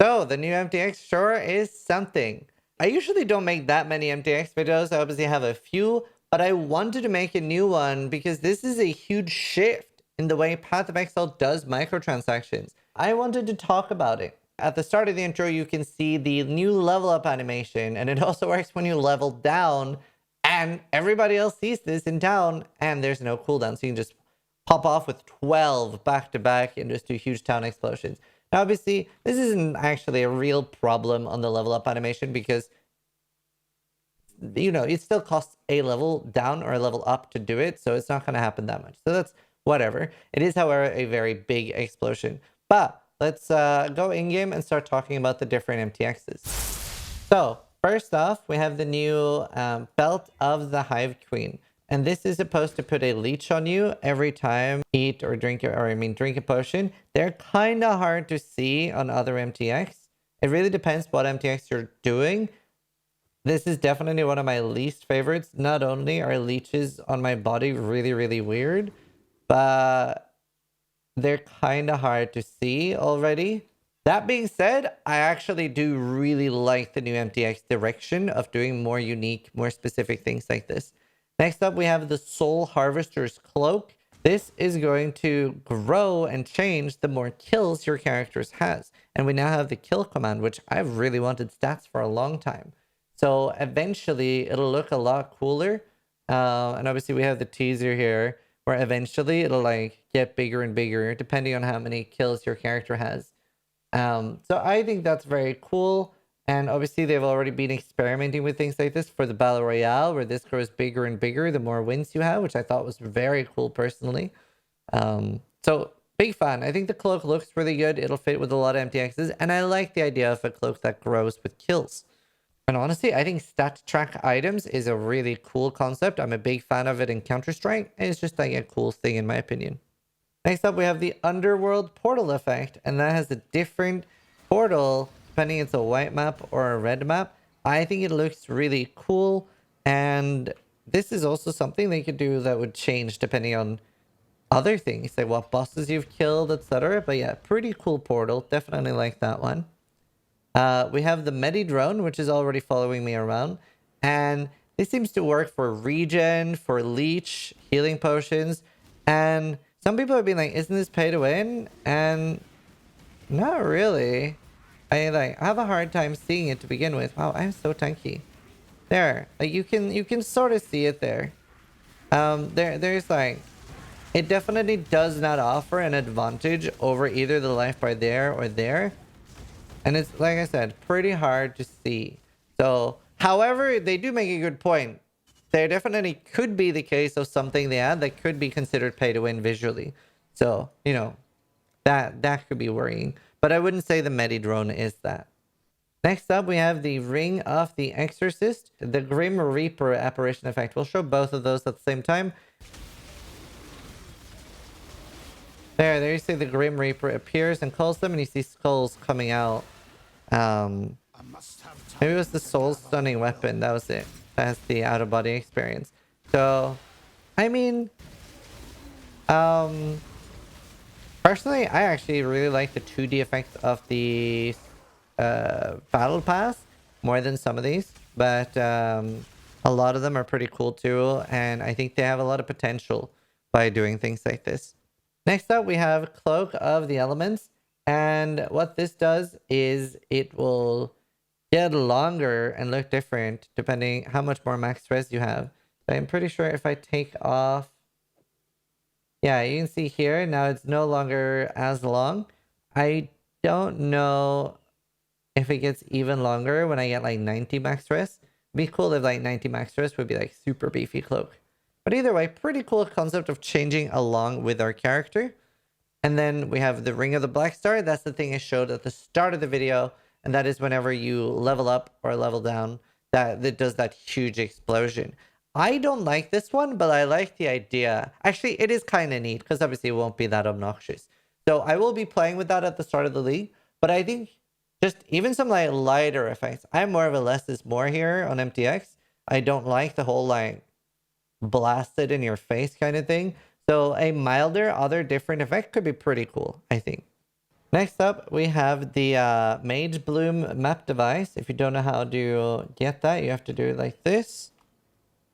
So the new MTX sure is something. I usually don't make that many MTX videos. I obviously have a few, but I wanted to make a new one because this is a huge shift in the way Path of Exile does microtransactions. I wanted to talk about it. At the start of the intro, you can see the new level up animation, and it also works when you level down, and everybody else sees this in town, and there's no cooldown, so you can just pop off with 12 back to back and just do huge town explosions. Now, obviously, this isn't actually a real problem on the level up animation because, you know, it still costs a level down or a level up to do it, so it's not going to happen that much. So that's whatever. It is, however, a very big explosion. But let's go in-game and start talking about the different MTXs. So, first off, we have the new Belt of the Hive Queen. And this is supposed to put a leech on you every time you eat or drink, drink a potion. They're kind of hard to see on other MTX. It really depends what MTX you're doing. This is definitely one of my least favorites. Not only are leeches on my body really, really weird, but they're kind of hard to see already. That being said, I actually do really like the new MTX direction of doing more unique, more specific things like this. Next up, we have the Soul Harvester's Cloak. This is going to grow and change the more kills your characters has. And we now have the kill command, which I've really wanted stats for a long time. So eventually, it'll look a lot cooler. And obviously, we have the teaser here, where eventually it'll like get bigger and bigger, depending on how many kills your character has. So I think that's very cool. And obviously, they've already been experimenting with things like this for the Battle Royale, where this grows bigger and bigger the more wins you have, which I thought was very cool personally. So, big fan. I think the cloak looks really good. It'll fit with a lot of MTXs. And I like the idea of a cloak that grows with kills. And honestly, I think stat track items is a really cool concept. I'm a big fan of it in Counter-Strike. And it's just like a cool thing in my opinion. Next up, we have the Underworld portal effect. And that has a different portal depending if it's a white map or a red map. I think it looks really cool. And this is also something they could do that would change depending on other things, like what bosses you've killed, etc. But yeah, pretty cool portal. Definitely like that one. We have the Medi Drone, which is already following me around. And this seems to work for regen, for leech, healing potions. And some people have been like, isn't this pay to win? And not really. I have a hard time seeing it to begin with. Wow, I'm so tanky. There, like you can sort of see it there. There's like, it definitely does not offer an advantage over either the life bar there or there, and it's like I said, pretty hard to see. So, however, they do make a good point. There definitely could be the case of something they add that could be considered pay to win visually. So, you know, that could be worrying. But I wouldn't say the Medi Drone is that. Next up, we have the Ring of the Exorcist, the Grim Reaper apparition effect. We'll show both of those at the same time. There you see the Grim Reaper appears and calls them, and you see skulls coming out. Maybe it was the Soul Stunning Weapon. That was it. That's the out-of-body experience. So, I mean, personally, I actually really like the 2D effect of the battle pass more than some of these, but a lot of them are pretty cool too, and I think they have a lot of potential by doing things like this. Next up, we have Cloak of the Elements, and what this does is it will get longer and look different depending how much more max stress you have. So I'm pretty sure if I take off, yeah, you can see here, now it's no longer as long. I don't know if it gets even longer when I get like 90 max stress. It'd be cool if like 90 max stress would be like super beefy cloak. But either way, pretty cool concept of changing along with our character. And then we have the Ring of the Black Star. That's the thing I showed at the start of the video. And that is whenever you level up or level down, that does that huge explosion. I don't like this one, but I like the idea. Actually, it is kind of neat because obviously it won't be that obnoxious. So I will be playing with that at the start of the league. But I think just even some like lighter effects. I'm more of a less is more here on MTX. I don't like the whole like blasted in your face kind of thing. So a milder, other different effect could be pretty cool, I think. Next up, we have the Mage Bloom map device. If you don't know how to get that, you have to do it like this.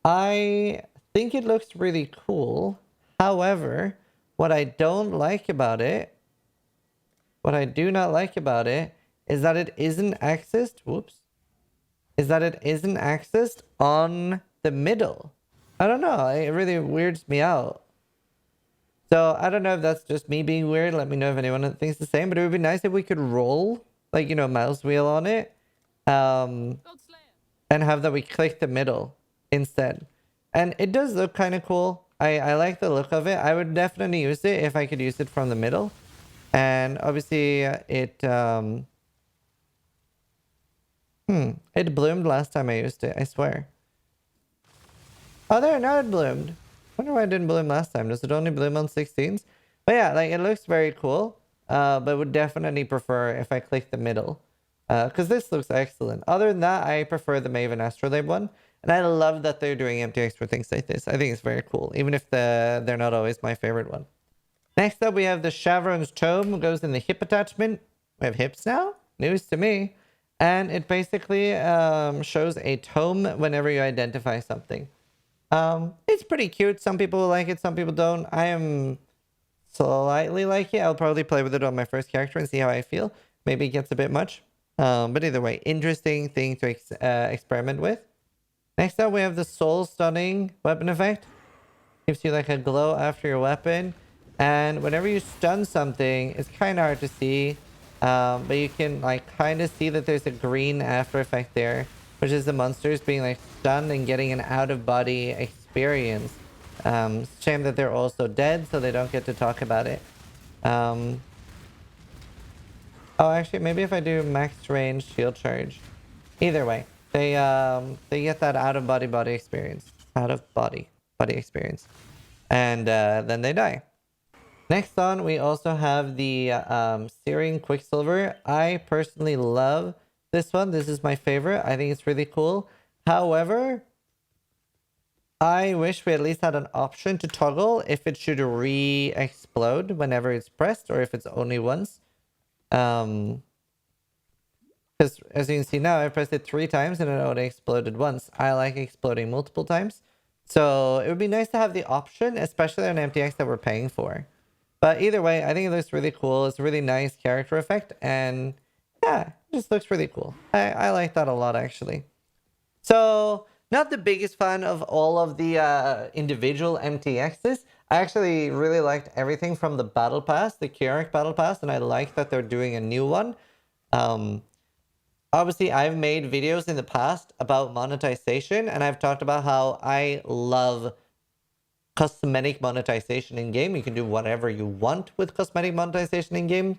I think it looks really cool. However, what I don't like about it, what I do not like about it, is that it isn't accessed. Whoops. Is that it isn't accessed on the middle. I don't know. It really weirds me out. So I don't know if that's just me being weird. Let me know if anyone thinks the same. But it would be nice if we could roll, like, you know, mouse wheel on it. And have that we click the middle instead. And it does look kind of cool. I like the look of it. I would definitely use it if I could use it from the middle. And obviously it bloomed last time I used it, I swear. Oh, there, now it bloomed. Wonder why it didn't bloom last time. Does it only bloom on 16s? But yeah, like, it looks very cool. But would definitely prefer if I click the middle. Because this looks excellent. Other than that, I prefer the Maven Astrolabe one. And I love that they're doing MTX for things like this. I think it's very cool, even if they're not always my favorite one. Next up, we have the Chevron's Tome. Goes in the hip attachment. We have hips now? News to me. And it basically shows a tome whenever you identify something. It's pretty cute. Some people like it, some people don't. I am slightly like it. I'll probably play with it on my first character and see how I feel. Maybe it gets a bit much. But either way, interesting thing to experiment with. Next up, we have the Soul Stunning weapon effect. Gives you like a glow after your weapon. And whenever you stun something, it's kind of hard to see. But you can like kind of see that there's a green after effect there, which is the monsters being like stunned and getting an out-of-body experience. Shame that they're also dead, so they don't get to talk about it. Oh, actually, maybe if I do max range shield charge. Either way, they get that out-of-body experience. Out-of-body experience. And then they die. Next on, we also have the Searing Quicksilver. I personally love this one. This is my favorite. I think it's really cool. However, I wish we at least had an option to toggle if it should re-explode whenever it's pressed or if it's only once. Because as you can see now, I pressed it 3 times and it only exploded once. I like exploding multiple times. So it would be nice to have the option, especially on MTX that we're paying for. But either way, I think it looks really cool. It's a really nice character effect. And yeah, it just looks really cool. I like that a lot, actually. So, not the biggest fan of all of the individual MTXs. I actually really liked everything from the Battle Pass, the Kiarak Battle Pass. And I like that they're doing a new one. Obviously, I've made videos in the past about monetization. And I've talked about how I love cosmetic monetization in game. You can do whatever you want with cosmetic monetization in game,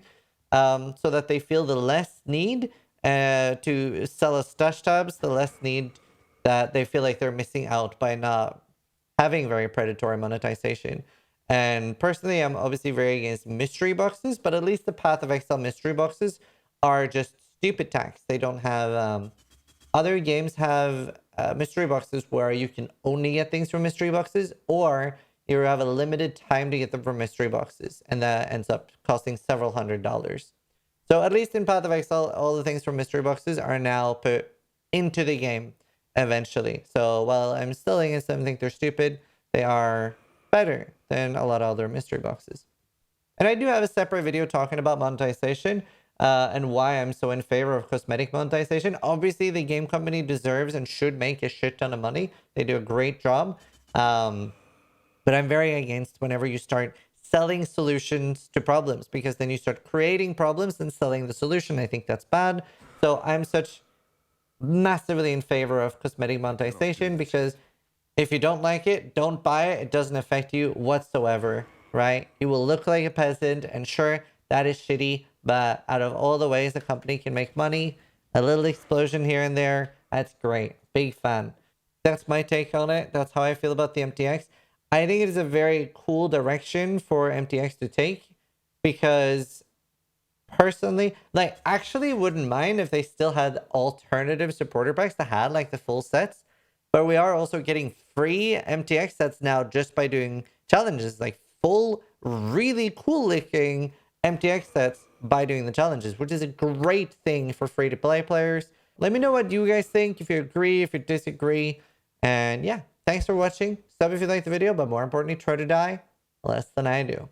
so that they feel the less need to sell us stash tabs, the less need that they feel like they're missing out by not having very predatory monetization. And personally, I'm obviously very against mystery boxes, but at least the Path of Exile mystery boxes are just stupid tax. They don't have other games have mystery boxes where you can only get things from mystery boxes, or you have a limited time to get them from mystery boxes, and that ends up costing several $100s. So at least in Path of Exile, all the things from mystery boxes are now put into the game eventually. So while I'm still against them, think they're stupid, they are better than a lot of other mystery boxes. And I do have a separate video talking about monetization, and why I'm so in favor of cosmetic monetization. Obviously, the game company deserves and should make a shit ton of money. They do a great job. But I'm very against whenever you start selling solutions to problems, because then you start creating problems and selling the solution. I think that's bad. So I'm such massively in favor of cosmetic monetization, because if you don't like it, don't buy it. It doesn't affect you whatsoever, right? You will look like a peasant, and sure, that is shitty, but out of all the ways a company can make money, a little explosion here and there, that's great. Big fan. That's my take on it. That's how I feel about the MTX. I think it is a very cool direction for MTX to take, because personally, like, actually wouldn't mind if they still had alternative supporter packs that had like the full sets, but we are also getting free MTX sets now just by doing challenges, like full, really cool looking MTX sets by doing the challenges, which is a great thing for free-to-play players. Let me know what you guys think, if you agree, if you disagree. And yeah, thanks for watching. Sub if you liked the video, but more importantly, try to die less than I do.